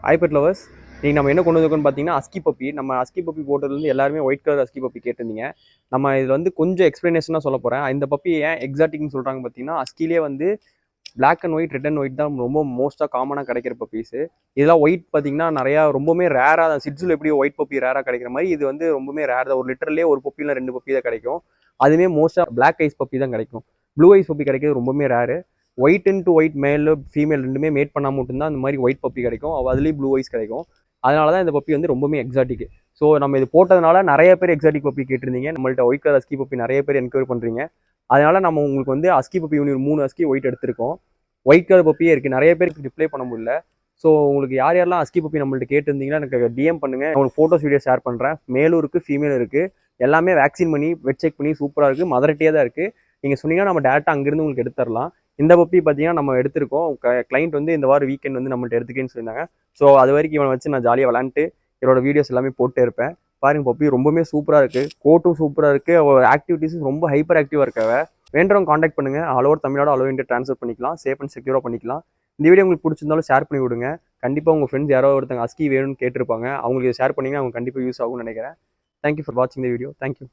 Hi bed lovers. நீங்கள் நம்ம என்ன கொண்டு வந்திருக்கோம்னு பார்த்தீங்கன்னா அஸ்கி பப்பி. நம்ம அஸ்கி பப்பி போட்டதுலேருந்து எல்லாருமே ஒயிட் கலர் அஸ்கி பப்பி கேட்டிருந்தீங்க. நம்ம இதில் வந்து கொஞ்சம் எக்ஸ்ப்ளனேஷனாக சொல்ல போகிறேன். இந்த பப்பி ஏன் எக்ஸாட்டிக்னு சொல்கிறாங்க பார்த்தீங்கன்னா, அஸ்கிலே வந்து black and white, red and white தான் ரொம்ப மோஸ்ட்டாக காமனாக கிடைக்கிற பப்பீஸு. இதெல்லாம் ஒயிட் பார்த்தீங்கன்னா நிறையா ரொம்பவுமே ரேராக தான். சிட்ஸில் எப்படி ஒயிட் பப்பி ரேராக கிடைக்கிற மாதிரி இது வந்து ரொம்பவுமே ரேர் தான். ஒரு லிட்டர்லேயே ஒரு பப்பி இல்லை 2 பப்பி தான் கிடைக்கும். அதுவே மோஸ்ட்டாக பிளாக் ஐஸ் பப்பி தான் கிடைக்கும். ப்ளூ ஐஸ் பப்பி கிடைக்கிறது ரொம்பவுமே rare. White to white male female ரெண்டுமே மேட் பண்ணால் மட்டும்தான் அந்த மாதிரி ஒயிட் பப்பி கிடைக்கும். அதுலேயும் ப்ளூ ஐஸ் கிடைக்கும். அதனால தான் இந்த பப்பி வந்து ரொம்பவுமே எக்ஸாட்டிக். ஸோ நம்ம இது போட்டதுனால நிறைய பேர் எக்ஸாட்டிக் பப்பி கேட்டிருந்தீங்க. நம்மள்ட்ட ஒயிட் கலர் அஸ்கி பப்பி நிறைய பேர் என்கொயரி பண்ணுறீங்க. அதனால நம்ம உங்களுக்கு வந்து அஸ்கி பப்பி யூனிட் 3 அஸ்கி ஒயிட் எடுத்திருக்கோம். ஒயிட் கலர் பப்பியே இருக்குது. நிறைய பேருக்கு ரிப்ளை பண்ண முடியல. ஸோ உங்களுக்கு யாரெல்லாம் அஸ்கி பப்பி நம்மள்ட்ட கேட்டிருந்தீங்கன்னா எனக்கு டிஎம் பண்ணுங்கள். உங்களுக்கு ஃபோட்டோஸ் வீடியோ ஷேர் பண்ணுறேன். மேலும் இருக்குது, ஃபீமேலும் இருக்குது. எல்லாமே வேக்சின் பண்ணி வெட் செக் பண்ணி சூப்பராக இருக்குது. மதரட்டியாக தான் இருக்குது. நீங்கள் சொன்னீங்கன்னா நம்ம டேரெக்டாக அங்கேருந்து உங்களுக்கு எடுத்துடலாம். இந்த பப்பி பார்த்தீங்கன்னா நம்ம எடுத்திருக்கோம். கிளைண்ட் வந்து இந்த வாரம் வீக்கெண்ட் வந்து நம்மள்ட்ட எடுத்துக்கேன்னு சொல்லியிருந்தாங்க. ஸோ அது வரைக்கும் இவனை வச்சு நான் ஜாலியாக விளாண்டுட்டு என்னோட வீடியோஸ் எல்லாமே போட்டே இருப்பேன். பாருங்க, பப்பி ரொம்பவே சூப்பராக இருக்குது. கோட்டும் சூப்பராக இருக்குது. அவள் ஆக்டிவிட்டீஸும் ரொம்ப ஹைப்பர் ஆக்டிவாக இருக்காவ. வேண்டவங்க காண்டாக்ட் பண்ணுங்க. All over Tamil Nadu all over India transfer பண்ணிக்கலாம். சேஃப் அண்ட் செக்யூராக பண்ணிக்கலாம். இந்த வீடியோ உங்களுக்கு பிடிச்சிருந்தாலும் ஷேர் பண்ணி விடுங்க. கண்டிப்பாக உங்கள் ஃப்ரெண்ட்ஸ் யாரோ ஒருத்தங்க அஸ்கி வேணும்னு கேட்டிருப்பாங்க. அவங்களுக்கு ஷேர் பண்ணிங்கன்னா அவங்க கண்டிப்பாக யூஸ் ஆகும்னு நினைக்கிறேன். தேங்க்யூ ஃபார் வாட்சிங் த வீடியோ. தேங்க்யூ.